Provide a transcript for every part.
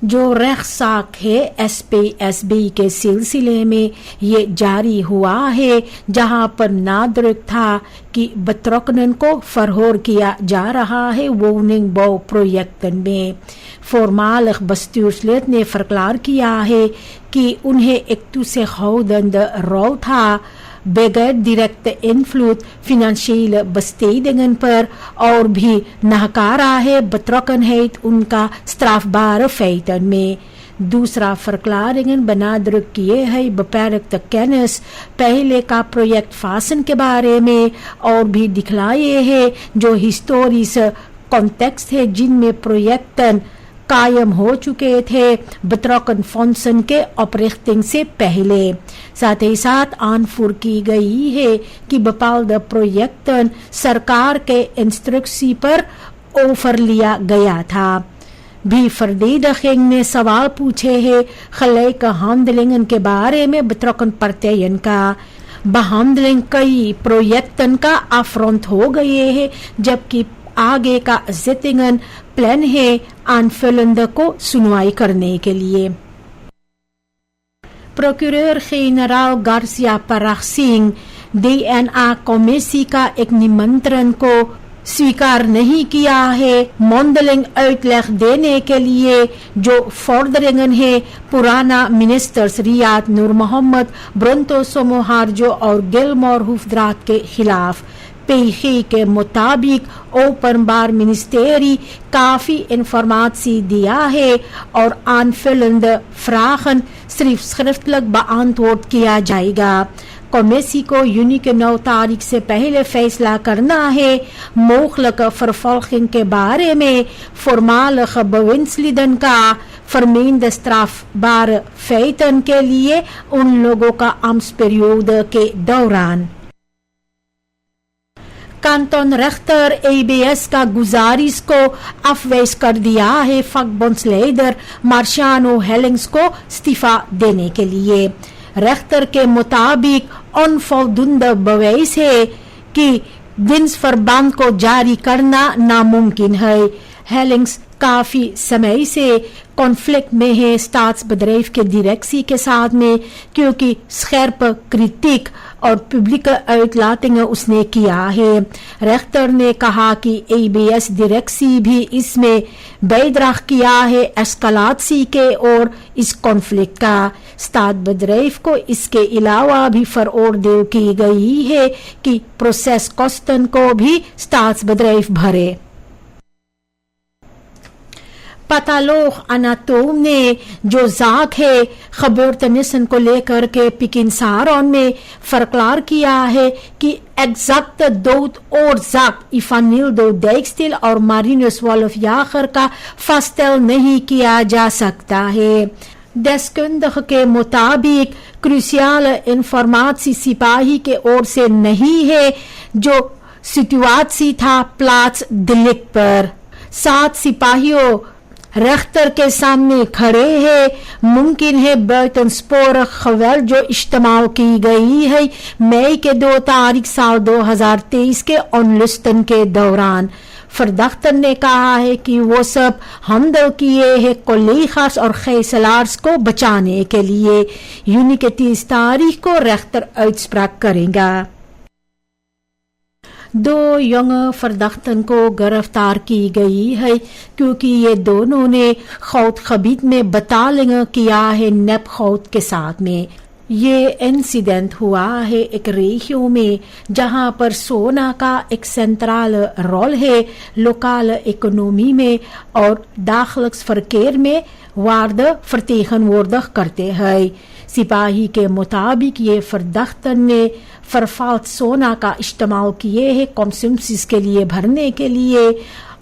जो रेखसाक है SPSB के सिलसिले में ये जारी हुआ है, जहां पर नादरुक था कि बतरकनन को फरहोर किया जा रहा है वोनिंग बो प्रोजेक्टन में। फॉर्मालिक बस्तूर्सलेट ने फरकलार किया है कि उन्हें एक से खौदंद रो था बगैर डायरेक्ट इन्फ्लुएंस फिनेंशियल bestedingen पर और भी नहकारा है betrokkenheid उनका strafbare feiten में। दूसरा verklaringen benadrukt किए है beperkte kennis पहले का प्रोजेक्ट फासन के बारे में और भी दिखलाए है जो हिस्टोरिस कॉन्टेक्स्ट है जिनमें प्रोजेक्टन कायम हो चुके थे betrokken फंक्शन के ऑपरेटिंग से पहले। साथ ही साथ आनफुर की गई है कि बपाल्द प्रोजेक्टन सरकार के इंस्ट्रक्सी पर ऑफर लिया गया था। भी फरदीदखिंग ने सवाल पूछे हैं खलेक हांदलिंगन के बारे में betrokken partijen का। behandeling कई प्रोजेक्टन का अफ्रंट हो गए हैं जबकि आगे का जितिंगन प्लान है आनफुलंद को सुनवाई करने के लिए। प्रोक्यूरर जनरल गार्सिया परसिंग DNA कमेटी का एक निमंत्रण को स्वीकार नहीं किया है मॉन्डलिंग uitleg देने के लिए जो vorderingen है पुराना मिनिस्टर्स रियाद नूर मोहम्मद, ब्रंतो सोमोहार्जो और गिलमोर हुफद्रात के खिलाफ। पेशी के मुताबिक ओपनबार मिनिस्टेरी काफी इंफॉर्मेशन दिया है और आनफुलंद फ्राखन सिर्फ schriftelijk beantwoord किया जाएगा। कमेटी को यूनी के 9 तारीख से पहले फैसला करना है mogelijke vervolging के बारे में voormalige bewindslieden का vermeende strafbare feiten के लिए उन लोगों का ambtsperiode के दौरान। कांटोन रेख्तर ABS का गुजारिश को अफवेज कर दिया है vakbondsleider मार्शियानो हेलिंग्स को इस्तीफा देने के लिए। रेख्तर के मुताबिक onvoldoende bewijs है कि दिनसफरबंद को जारी करना नामुमकिन है। हेलिंग्स काफी समय से कॉन्फ्लिक्ट में है स्टाट्सbedrijf के डायरेक्सी के साथ में क्योंकि स्cherpe क्रिटिक और पब्लिक uitlatingen उसने किया है। रेख्तर ने कहा कि ABS डायरेक्सी भी इसमें bijdrage किया है एस्कलाती के और इस कॉन्फ्लिक्ट का। स्टाट्सbedrijf को इसके अलावा भी veroordeel की गई है कि प्रोसेस कोस्टन को भी स्टाट्सbedrijf भरे। पैथोलॉग एनाटोम ने जो जाक है gebeurtenissen को लेकर के पिकिनसारों में फरकलार किया है कि exact dood oorzaak Ivanildo Dijkstil और Marinus Wolfjager का faststel नहीं किया जा सकता है। deskundige के मुताबिक क्रूशियल इंफॉर्मेशन सिपाही के ओर से नहीं है जो सिचुएशन था प्लाट्स डिलीट पर। 7 सिपाहियों रेख्तर के सामने खड़े हैं। मुमकिन है buitensporig geweld जो इस्तेमाल की गई है मई के 2 तारीख साल 2023 के onlusten के दौरान। फरदख्तर ने कहा है कि वो सब हमदल किए हैं कोलीगास और गijzelaars को बचाने के लिए। यूनी के 30 तारीख को रेख्तर uitspraak करेगा। 2 यंग फरदख्तन को गिरफ्तार की गई है क्योंकि ये दोनों ने खौत खबीत में बटालिंग किया है नेप खौत के साथ में। ये इंसिडेंट हुआ है एक रेशियो में जहां पर सोना का एक सेंट्रल रोल है लोकल इकोनॉमी में और दाखिलक्स फरकेर में वार्ड vertegenwoordig करते हैं। सिपाही के मुताबिक ये फरदख्तन ने फरफात सोना का इस्तेमाल किए हैं कंज्यूमर्स के लिए भरने के लिए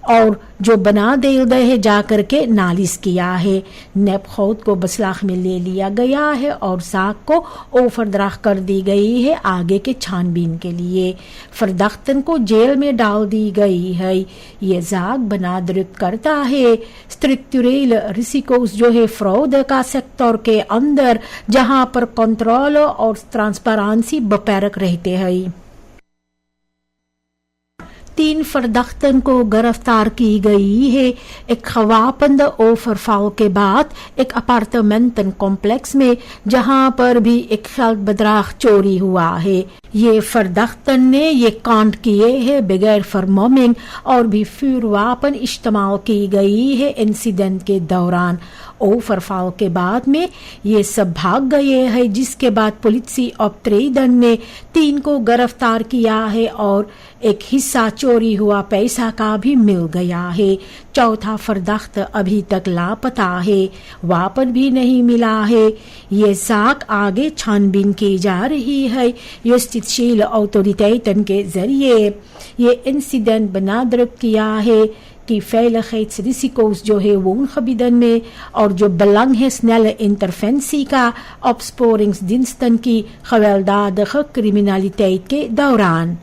और जो बना दे है जाकर के नालिश किया है। नेप खौत को बसलाख में ले लिया गया है और साक को ओफरदराख कर दी गई है आगे के छानबीन के लिए। फरदख्तन को जेल में डाल दी गई है। ये जाग बनादरुक करता है स्ट्रक्चरल रिस्कोस जो है फ्रॉड का सेक्टर के अंदर जहां पर कंट्रोल और ट्रांसपेरेंसी बपैरक रहते हैं। 3 फरदख्तन को गिरफ्तार की गई है एक खवापंद ओवरफॉल के बाद एक अपार्टमेंट कॉम्प्लेक्स में, जहां पर भी एक खल्क बदराख चोरी हुआ है। ये फरदख्तन ने ये कांड किए हैं बगैर फरमोमिंग और भी फिर वापन इस्तेमाल की गई है इंसिडेंट के दौरान। ओवरफॉल के बाद में ये सब भाग गए हैं, जिसके बाद पुलिस ऑपरेशन ने 3 को गिरफ्तार किया है और एक हिस्सा चोरी हुआ पैसा का भी मिल गया है। चौथा फरदख्त अभी तक लापता है, वापन भी नहीं मिला है। ये साख आगे छानबीन की जा रही है युस्तिशियल ऑटोरिटेटन के जरिए। ये इंसिडेंट बनादरक किया है कि veiligheid risico's जो है woongebieden में और जो belang है snelle interventie का opsporingsdiensten की gewelddadige criminaliteit के दौरान।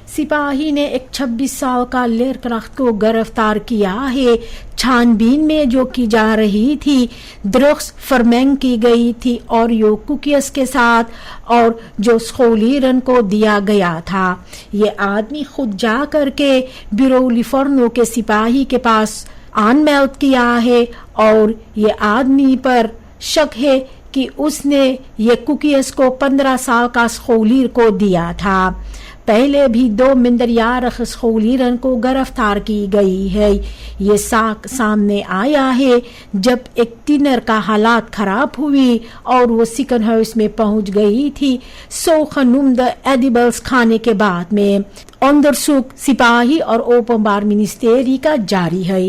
सिपाही ने एक 26 साल का लेरक्राफ्ट को गिरफ्तार किया है। छानबीन में जो की जा रही थी, ड्रग्स फरमेंग की गई थी और यो कुकियस के साथ और जो स्कूलीरन को दिया गया था। ये आदमी खुद जा करके ब्यूरो लिफोर्नो के सिपाही के पास अनमेल्ड किया है और ये आदमी पर शक है कि उसने ये कुकियस को 15 साल का स्कूलीर को दिया था। पहले भी 2 मिंदरियार स्कूलीरन को गिरफ्तार की गई है। ये साख सामने आया है जब एक टीनर का हालात खराब हुई और वो सिकन हाउस में पहुंच गई थी सोखनुमद एडिबल्स खाने के बाद में। अंदरसुक सिपाही और ओपनबार मिनिस्ट्री का जारी है।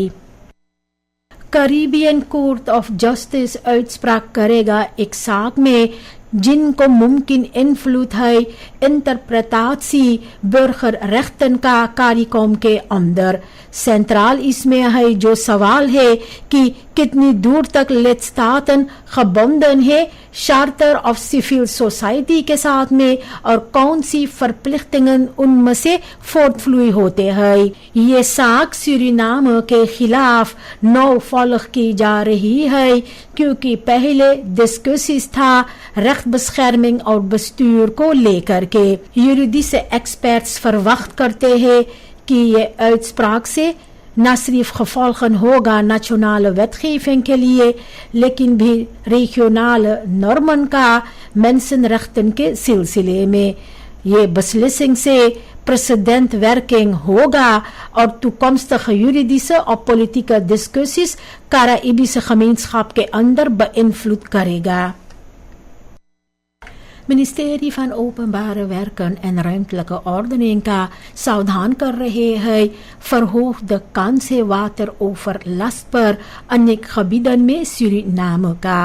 Caribbean court of justice uitspraak करेगा एक साख में जिनको मुमकिन इन्फ्लुएंस है इंटरप्रेटासी burgerrechten का कार्यक्रम के अंदर। सेंट्रल इसमें है जो सवाल है कि कितनी दूर तक lidstaten gebonden है चार्टर ऑफ सिविल सोसाइटी के साथ में और कौन सी verplichtingen उनमें से फोर्टफ्लुई होते हैं। ये साख सूरीनाम के खिलाफ नौ फॉलो की जा रही है क्योंकि पहले डिस्कसिस था rechtsbescherming और bestuur को लेकर के। juridische experts verwacht करते हैं कि ये uitspraak से न सिर्फ gevolgen होगा nationale wetgeving के लिए, लेकिन भी regionale normen का mensenrechten के सिलसिले में। ये beslissing से precedent werking होगा और toekomstige juridische और politieke discussies Caribische gemeenschap के अंदर beïnvloed करेगा। Ministerie van Openbare Werken en Ruimtelijke Ordening का सावधान कर रहे हैं verhoogde kansen wateroverlast पर अनेक gebieden में सूरीनाम का।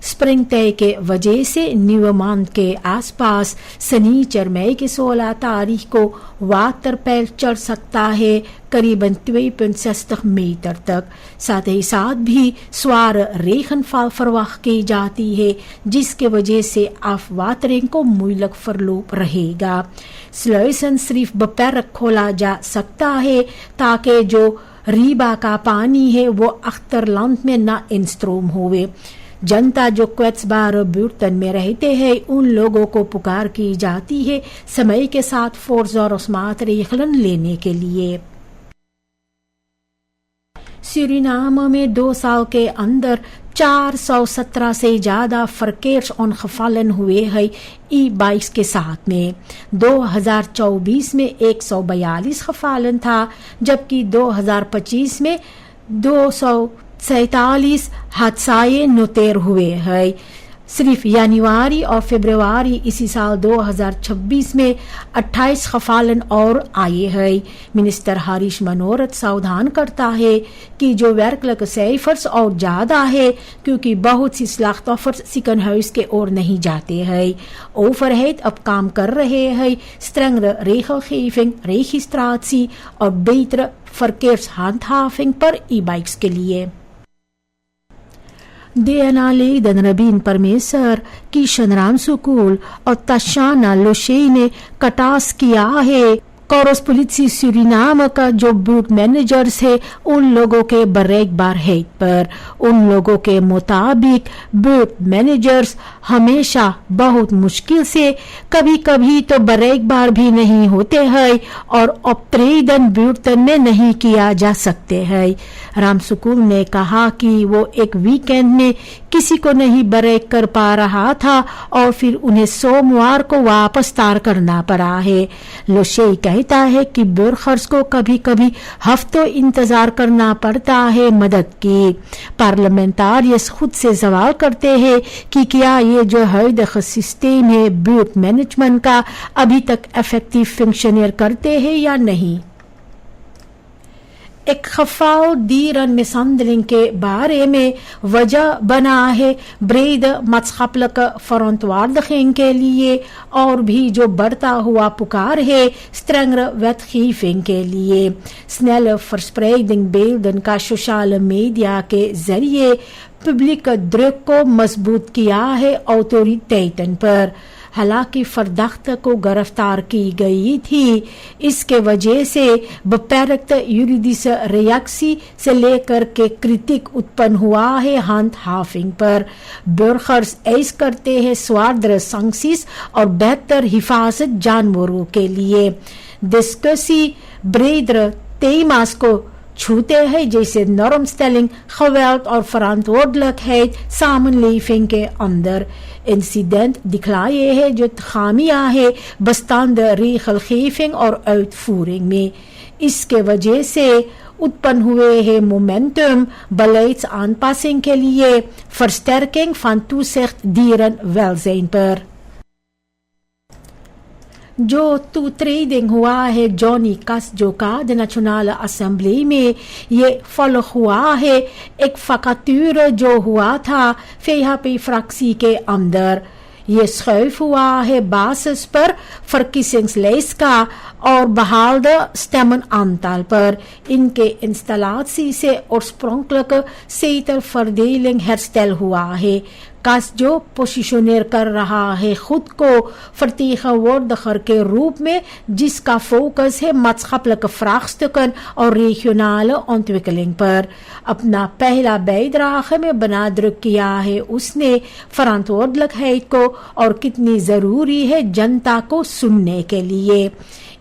स्प्रिंगटाइम के वजह से न्यूमांड के आसपास शनिचर मई की 16 तारीख को वाटर पेल चढ़ सकता है करीबन 2.60 मीटर तक। साथ ही साथ भी स्वार regenval verwacht की जाती है जिसके वजह से afwatering को moeilijk verloop रहेगा। sluizen सिर्फ beperkt खोला जा सकता है ताकि जो रीबा का पानी है वो achterland में न instroom होवे। जनता जो kwetsbare buurten में रहते हैं उन लोगों को पुकार की जाती है समय के साथ voorzorgsmaatregelen लेने के लिए। सूरीनाम में 2 साल के अंदर 417 से ज्यादा verkeersongevallen हुए हैं ई-बाइक्स के साथ में। 2024 में 142 gevallen था जबकि 2025 में 247 हादसाएं नोटेर हुए हैं। सिर्फ जनवरी और फरवरी इसी साल 2026 में 28 gevallen और आए हैं। मिनिस्टर हरीश मनोरथ सावधान करता है कि जो werkelijke cijfers और ज्यादा है क्योंकि बहुत सी slachtoffers ziekenhuis के ओर नहीं जाते हैं। ओवरहेड अब काम कर रहे हैं strengere regelgeving, registratie और betere verkeershandhaving पर ई-बाइक्स के लिए। DNA-leden Rabin Parmeser, Kishan Ram सुकूल और तशाना लोशे ने कटास किया है कोरस पुलिसी सुरीनाम का जो बूट मैनेजर्स है उन लोगों के बरेक बार है पर उन लोगों के मुताबिक बूट मैनेजर्स हमेशा बहुत मुश्किल से कभी कभी तो बरेक बार भी नहीं होते हैं और ऑपरेशन बूटन में नहीं किया जा सकते हैं। रामसुकुल ने कहा कि वो एक वीकेंड में किसी को नहीं बरेक कर पा रहा था और फिर उन्हें सोमवार को वापस तार करना पड़ा है। लोशेई कहता है कि बुरखर्स को कभी कभी हफ्तों इंतजार करना पड़ता है मदद की। पार्लियामेंटारियस खुद से सवाल करते हैं कि क्या ये जो हद सिस्टम है बूट मैनेजमेंट का अभी तक इफेक्टिव फंक्शनर करते हैं या नहीं। एक खफाल दीरन मिसंडलिंग के बारे में वजह बना है ब्रेड मत्सखपलक फरंतवारदखिंग के लिए और भी जो बढ़ता हुआ पुकार है स्ट्रेंगर वेतखीफिंग के लिए। स्नेल फर्स्प्रेडिंग बेल्डन का सोशल मीडिया के जरिए पब्लिक ड्रग को मजबूत किया है ऑटोरिटेटन पर। हालांकि फरदख्त को गिरफ्तार की गई थी, इसके वजह से बेपरक्त यूरिडिस रिएक्सी से लेकर के क्रिटिक उत्पन्न हुआ है हंट हाफिंग पर। बुरखर्स ऐस करते हैं स्वाद्र संगसिस और बेहतर हिफाजत जानवरों के लिए। डिस्कसी ब्रेडर तेमास को छूते हैं जैसे नॉर्म स्टेलिंग geweld और verantwoordelijkheid samenleving के अंदर। इंसिडेंट दिखलाए है जो खामियां है बestaande regelgeving और uitvoering में। इसके वजह से उत्पन्न हुए है मोमेंटम beleidsaanpassing के लिए versterking van toezicht dierenwelzijn पर। जो toetreding हुआ है जॉनी कास्जो का de नेशनल असेंबली में, ये फॉलो हुआ है एक फकातुर जो हुआ था फेहापी फ्रैक्सी के अंदर। ये schuif हुआ है basis पर verkiezingslijst का और behaalde stemmenaantal पर। इनके इंस्टॉलेशन से oorspronkelijke zetelverdeling herstel हुआ है। कास जो पोजिशनर कर रहा है खुद को vertegenwoordiger के रूप में जिसका फोकस है maatschappelijke vraagstukken और regionale ontwikkeling पर। अपना पहला bijdrage में benadrukt किया है उसने verantwoordelijkheid को और कितनी जरूरी है जनता को सुनने के लिए।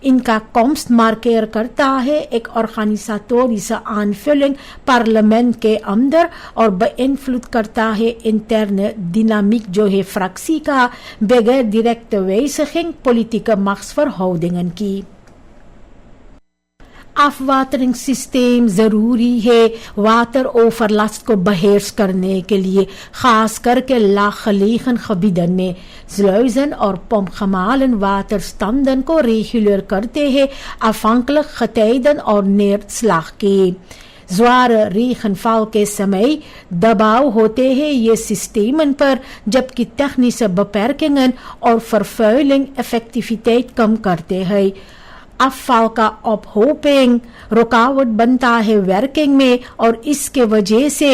इनका komst markeer करता है एक organisatorische aanvulling parlement के अंदर और beïnvloed करता है interne dynamiek जो है fractie का बगैर directe wijziging politieke machtsverhoudingen की। afwateringssysteem जरूरी है वाटर ओवरलास्ट को beheers करने के लिए, खास करके laaggelegen gebieden में। sluizen और pompgemalen waterstanden को रेगुलर करते हैं afhankelijk getijden और neerslag की। zware regenval के समय दबाव होते हैं ये सिस्टमन पर, जबकि technische beperkingen और vervuiling effectiviteit कम करते हैं। afval का ophoping रुकावट बनता है werking में और इसके वजह से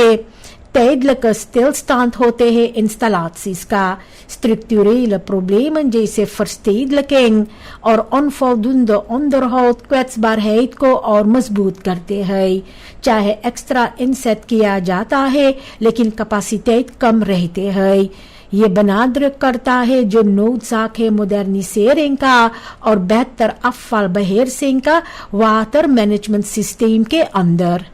tijdelijke stilstand होते हैं installaties का। structurele problemen जैसे verstedelijking और onvoldoende onderhoud kwetsbaarheid को और मजबूत करते हैं। चाहे एक्स्ट्रा इनसेट किया जाता है लेकिन कैपेसिटेट कम रहते हैं। ये benadrukt करता है जो noodzaak है modernisering का और बेहतर afvalbeheersing का water management systeem के अंदर।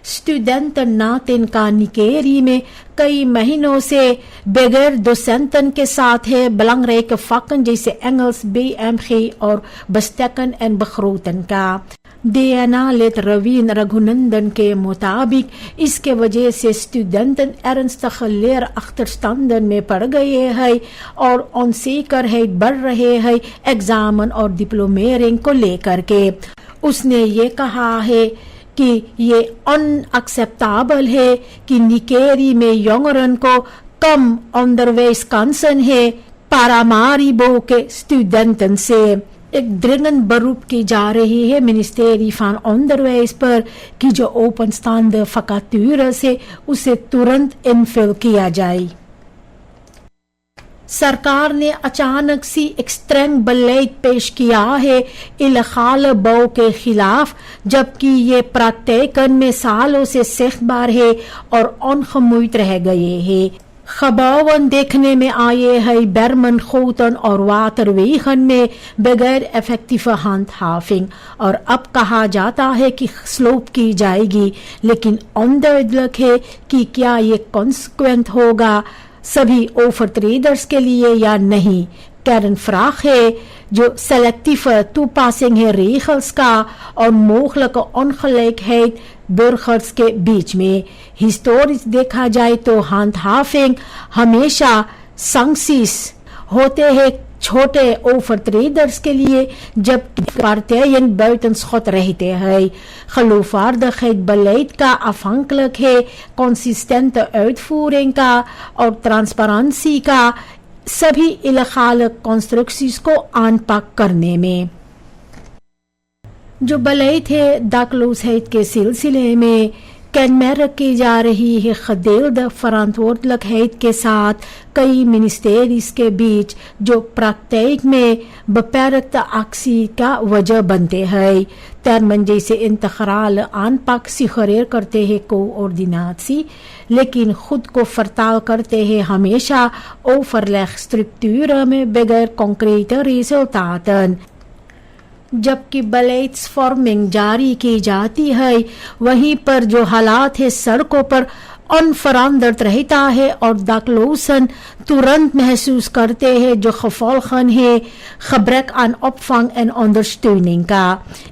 स्टूडेंटन नातिन का निकेरी में कई महीनों से बगैर docenten के साथ है belangrijke vakken जैसे Engels, BMG और bestekken en begroten का। DNA लेत रवीन रघुनंदन के मुताबिक इसके वजह से स्टूडेंटन ernstige leerachterstanden में पड़ गए हैं और onzekerheid बढ़ रहे हैं एग्जामन और डिप्लोमेरिंग को लेकर के। उसने ये कहा है कि ये अनएक्सेप्टेबल है कि निकेरी में jongeren को कम onderwijskansen है Paramaribo के स्टूडेंटन से। एक dringend beroep की जा रही है ministerie van onderwijs पर कि जो openstaande vacatures है उसे तुरंत इनफिल किया जाए। सरकार ने अचानक सी एक स्ट्रेंग बलेट पेश किया है इलखाल बो के खिलाफ, जबकि ये प्राक्टेकन में सालों से सेख्तबार है और अनखमुइत रह गए हैं। खबावन देखने में आए हैं बर्मन खोतन और वाटरवेगन में बगैर इफेक्टिव हैंडहाफिंग, और अब कहा जाता है कि स्लोप की जाएगी, लेकिन अंदर है कि क्या ये कॉन्सिक्वेंट होगा सभी ओवर ट्रेडर्स के लिए या नहीं। कैरन फ्राख है जो सेलेक्टिव टूपासिंग है रेखल्स का और मोखलक अनखलेक है बुरखर्स के बीच में। हिस्टोरिक देखा जाए तो हैंडहाफिंग हमेशा संगसीस होते हैं छोटे ओवर ट्रेडर्स के लिए, जबकि पार्टियन buitenschot रहते हैं। geloofwaardigheid beleid का afhankelijk है consistente uitvoering का और ट्रांसपेरेंसी का सभी इलखाल कंस्ट्रक्शंस को aanpak करने में। जो बलेid है dakloosheid के सिलसिले में kenmerk की जा रही है gedeelde verantwoordelijkheid के साथ कई मिनिस्ट्रीज के बीच, जो praktijk में beperkte actie का वजह बनते हैं। termen जैसे इंतखराल aanpak suggereer करते हैं कोऑर्डिनाtie, लेकिन खुद को vertaal करते हैं हमेशा overlegstructuren में बगैर concrete resultaten। जबकि बलेट्स फॉर्मिंग जारी की जाती है, वहीं पर जो हालात है सड़कों पर अनफरामदर्द रहता है और दाखलोसन तुरंत महसूस करते हैं जो gevolgen है gebrek aan opvang en ondersteuning का।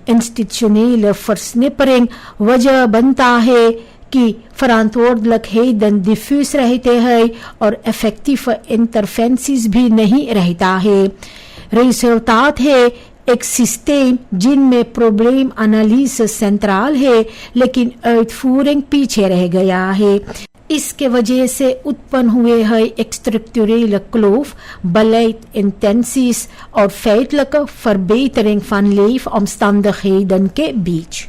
इंस्टीट्यूशनल versnippering वजह बनता है कि verantwoordelijkheden diffuus रहते हैं और effectieve interventies भी नहीं रहता है। रिजल्टात है एक सिस्टम जिनमें प्रॉब्लम एनालिसिस सेंट्रल है, लेकिन uitvoering पीछे रह गया है। इसके वजह से उत्पन्न हुए है एक structurele kloof, beleidintenties और feitelijke verbetering van leefomstandigheden के बीच।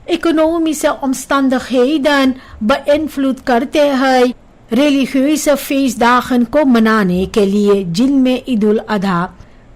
economische omstandigheden beïnvloed करते हैं religieuze feestdagen को मनाने के लिए, जिनमें ईद उल अधा,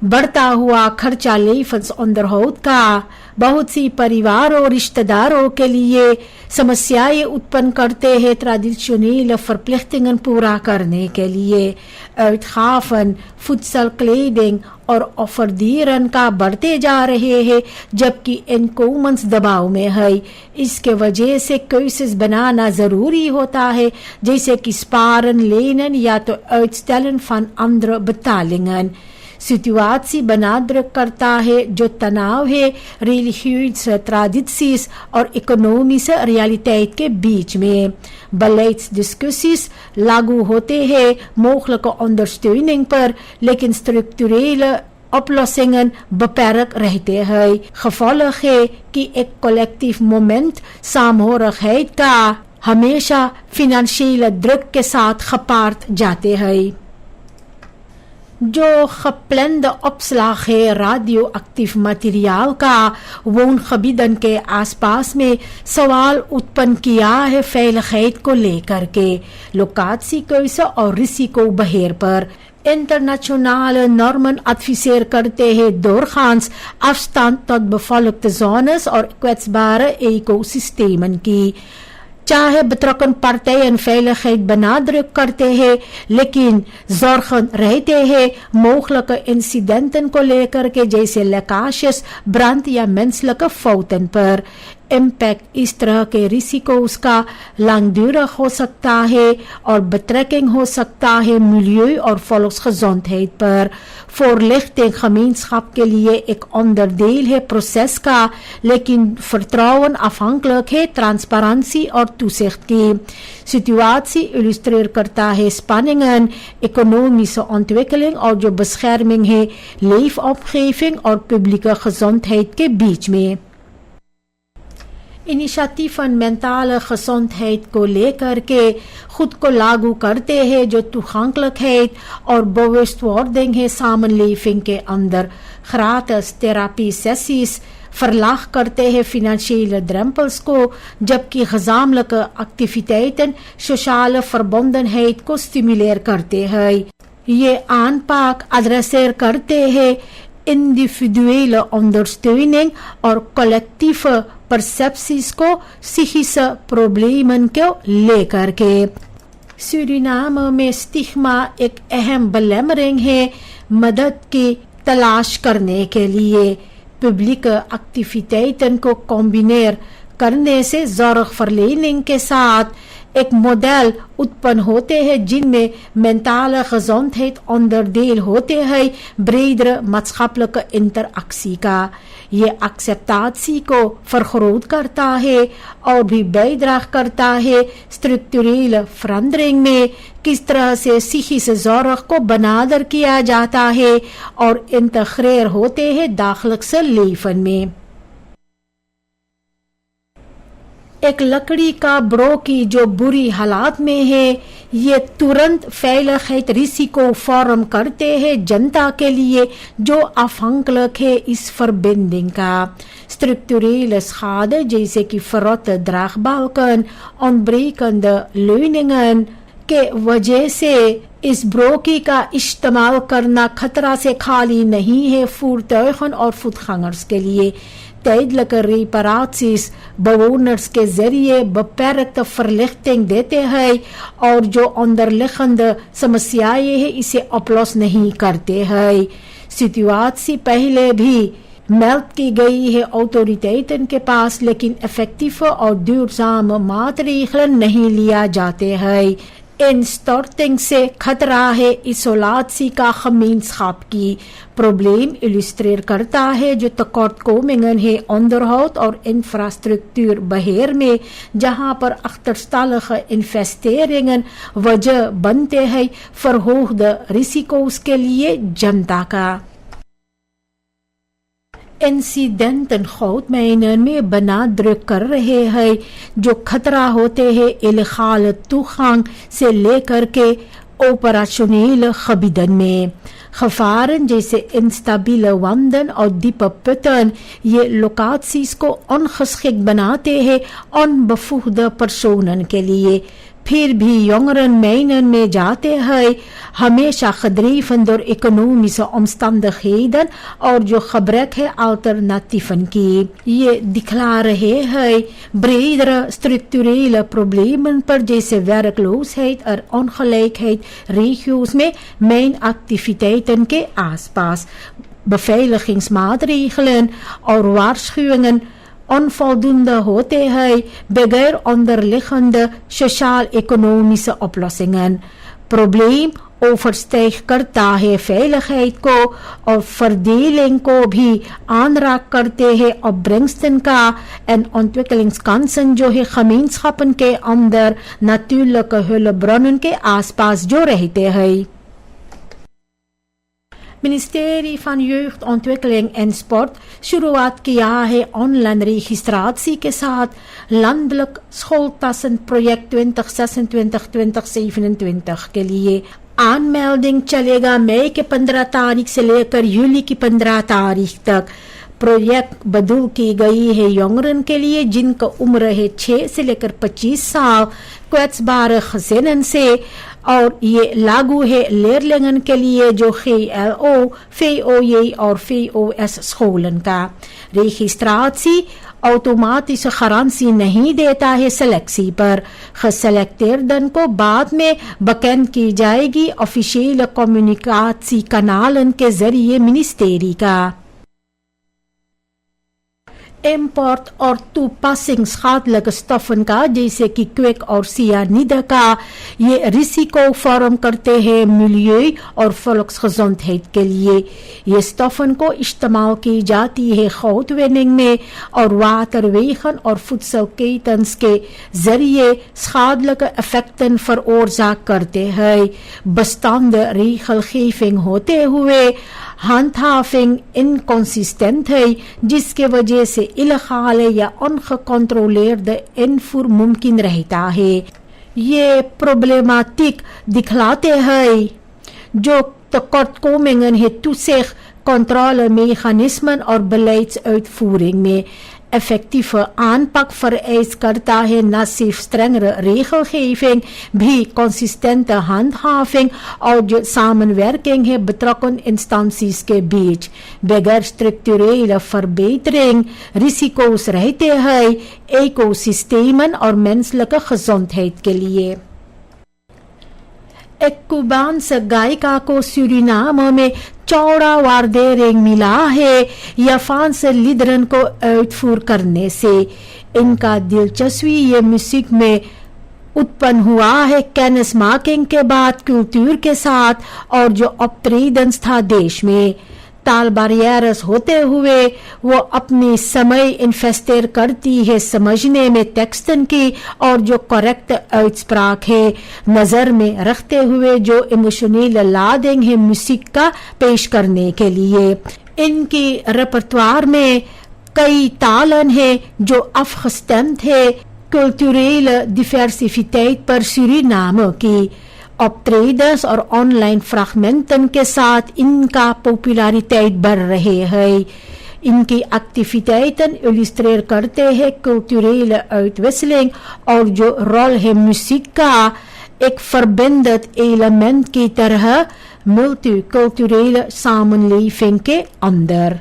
बढ़ता हुआ खर्चा levensonderhoud का बहुत सी परिवारों और रिश्तेदारों के लिए समस्याएं उत्पन्न करते हैं ट्रेडिशनल verplichtingen पूरा करने के लिए। uitgaven, voedsel, kleding और ऑफरदियरन का बढ़ते जा रहे हैं, जबकि इनकम्स दबाव में है। इसके वजह से केसेस बनाना जरूरी होता है, जैसे कि sparen, lenen या तो uitstellen van andere betalingen। Situation benadrukt करता है जो तनाव है religieuze tradities और इकोनॉमिक रियलिटeit के बीच में। beleidsdiscussies लागू होते हैं mogelijke ondersteuning पर, लेकिन structurele oplossingen beperkt रहते हैं। gevolg है कि एक collectief moment saamhorigheid का हमेशा financiële druk के साथ gepaard जाते हैं। जो geplande opslag है radioactief materiaal का woongebieden के आसपास में सवाल उत्पन्न किया है veiligheid को लेकर के, locatiekeuze और risicobeheer पर। internationale normen adviseer करते हैं doorgaans afstand tot bevolkte zones और kwetsbare ecosystemen की। चाहे betrokken partijen veiligheid benadrukt करते हैं, लेकिन zorgen रहते हैं mogelijke incidenten को लेकर के, जैसे lekkages, brand या menselijke fouten पर। impact इस तरह के रिसिकोस का langdurig हो सकता है और betrekking हो सकता है milieu और volksgezondheid पर। voorlichting gemeenschap के लिए एक onderdeel है proces का, लेकिन vertrouwen afhankelijk है transparantie और toezicht की। situatie illustreer करता है spanningen, economische ontwikkeling और जो bescherming है leefomgeving और publieke gezondheid के बीच में। इनिशिएटिव मेंटल gezondheid को लेकर के खुद को लागू करते हैं जो toegankelijkheid और bewustwording है samenleving के अंदर। gratis therapie sessies, verlaag करते हैं financiële drempels को, जबकि gezamenlijke activiteiten sociale verbondenheid को stimuleer करते हैं. ये aanpak adresseer करते हैं individuele ondersteuning और collectieve percepties को psychische problemen को लेकर के. सूरीनाम में स्टिग्मा एक अहम belemmering है मदद की तलाश करने के लिए. पब्लिक एक्टिविटीज़ को कॉम्बिनेर करने से zorgverlening के साथ एक मॉडल उत्पन्न होते हैं जिनमें mentale gezondheid onderdeel होते हैं bredere maatschappelijke interactie का. ये acceptatie को vergroot करता है और भी bijdrage करता है structurele verandering में. किस तरह से psychische zorg को बनादर किया जाता है और इंtegreer होते हैं dagelijkse leven में. एक लकड़ी का ब्रोकी जो बुरी हालात में है, ये तुरंत veiligheid risico vorm करते हैं जनता के लिए जो afhankelijk है इस verbinding का. Structurele schade जैसे कि verrotte draagbalken, ontbrekende leuningen के वजह से इस ब्रोकी का इस्तेमाल करना खतरा से खाली नहीं है voertuigen और voetgangers के लिए. tijdelijke reparaties bewoners के जरिए beperkte verlichting देते हैं और जो onderliggende समस्याएं हैं इसे oplos नहीं करते हैं. सिचुएशन पहले भी meld की गई है autoriteiten के पास, लेकिन effectieve और duurzame maatregelen नहीं लिया जाते हैं. Instorting से खतरा है isolatie का gemeenschap की. probleem illustreer करता है जो tekortkomingen है onderhoud और infrastructuur beheer में, जहां पर achterstallige investeringen वजह बनते हैं verhoogde risico's के लिए जनता का. इंसिडेंटल goudmijnen में बना druk कर रहे हैं जो खतरा होते हैं इल्लेगाल toegang से लेकर के operationele gebieden में. Gevaren जैसे instabiele wanden और diepe putten ये locaties को ongeschikt बनाते हैं onbevoegde personen के लिए. फिर भी jongeren mijnen में जाते हैं, हमेशा gedreven door economische omstandigheden और जो gebrek है alternatieven की. ये दिखला रहे हैं bredere structurele problemen पर जैसे werkloosheid और ongelijkheid regio's में mijnactiviteiten के आसपास. beveiligingsmaatregelen और waarschuwingen onvoldoende होते हैं बगैर onderliggende sociaal-economische oplossingen. Probleem overstijgt करता है veiligheid को और verdeling को भी aanraak करते हैं opbrengsten का en ontwikkelingskansen जो है gemeenschappen के अंदर natuurlijke hulpbronnen के आसपास जो रहते हैं. Ministerie van Jeugdontwikkeling en Sport शुरुआत किया है ऑनलाइन registratie के साथ landelijk schooltassenproject 2026-2027 के लिए. aanmelding चलेगा मई के 15 तारीख से लेकर जुलाई की 15 तारीख तक. प्रोजेक्ट बदल की गई है jongeren के लिए जिनका उम्र है 6 से लेकर 25 साल, kwetsbare gezinnen से, और ये लागू है leerlingen के लिए जो GLO, VOJ और VOS scholen का. registratie automatische garantie नहीं देता है selectie पर. geselecteerden को बाद में bekend की जाएगी officiële communicatiekanalen के जरिए ministerie का. import और toepassingsschadelijke stoffen का जैसे कि क्विक और cyanide का ये रिसिको vorm करते हैं milieu और volksgezondheid के लिए. ये stoffen को इस्तेमाल की जाती है goudwinning में और waterwegen और voedselketens के जरिए schadelijke effecten veroorzaakt करते हैं. bestaande regelgeving होते हुए handhaving inconsistent है जिसके वजह से इल्लेगाल या ongecontroleerde invoer मुमकिन रहता है. ये प्रॉब्लमेटिक दिखलाते हैं जो tekortkomingen het toezicht, controlemechanismen और beleidsuitvoering में effectieve aanpak vereist करता है न सिर्फ strengere regelgeving, भी consistente handhaving और जो samenwerking है betrokken instanties के बीच. बगैर structurele verbetering risico's रहते हैं ecosystemen और menselijke gezondheid के लिए. एक कुबानse गायिका को सूरीनाम में चौड़ा वारदेरिंग मिला है जापानse liederen को uitvoer करने से. इनका दिलचस्पी ये म्यूजिक में उत्पन्न हुआ है kennismaking के बाद कल्चर के साथ और जो optredens था देश में. ताल barrières होते हुए वो अपनी समय इन्वेस्टर करती है समझने में टेक्स्टन की और जो करेक्ट उitspraak है नजर में रखते हुए जो इमोशनल लादिंग है म्यूजिक का पेश करने के लिए. इनकी रेपर्टवार में कई तालन है जो afgestemd है culturele diversiteit per Suriname की. optredens और ऑनलाइन फ्रैगमेंटन के साथ इनका पॉपुलैरिटी बढ़ रहे हैं. इनकी एक्टिविटेiten illustreer करते हैं कल्चरele uitwisseling और जो रोल है म्यूजिक का एक verbindend element की तरह multiculturele samenleving के अंदर.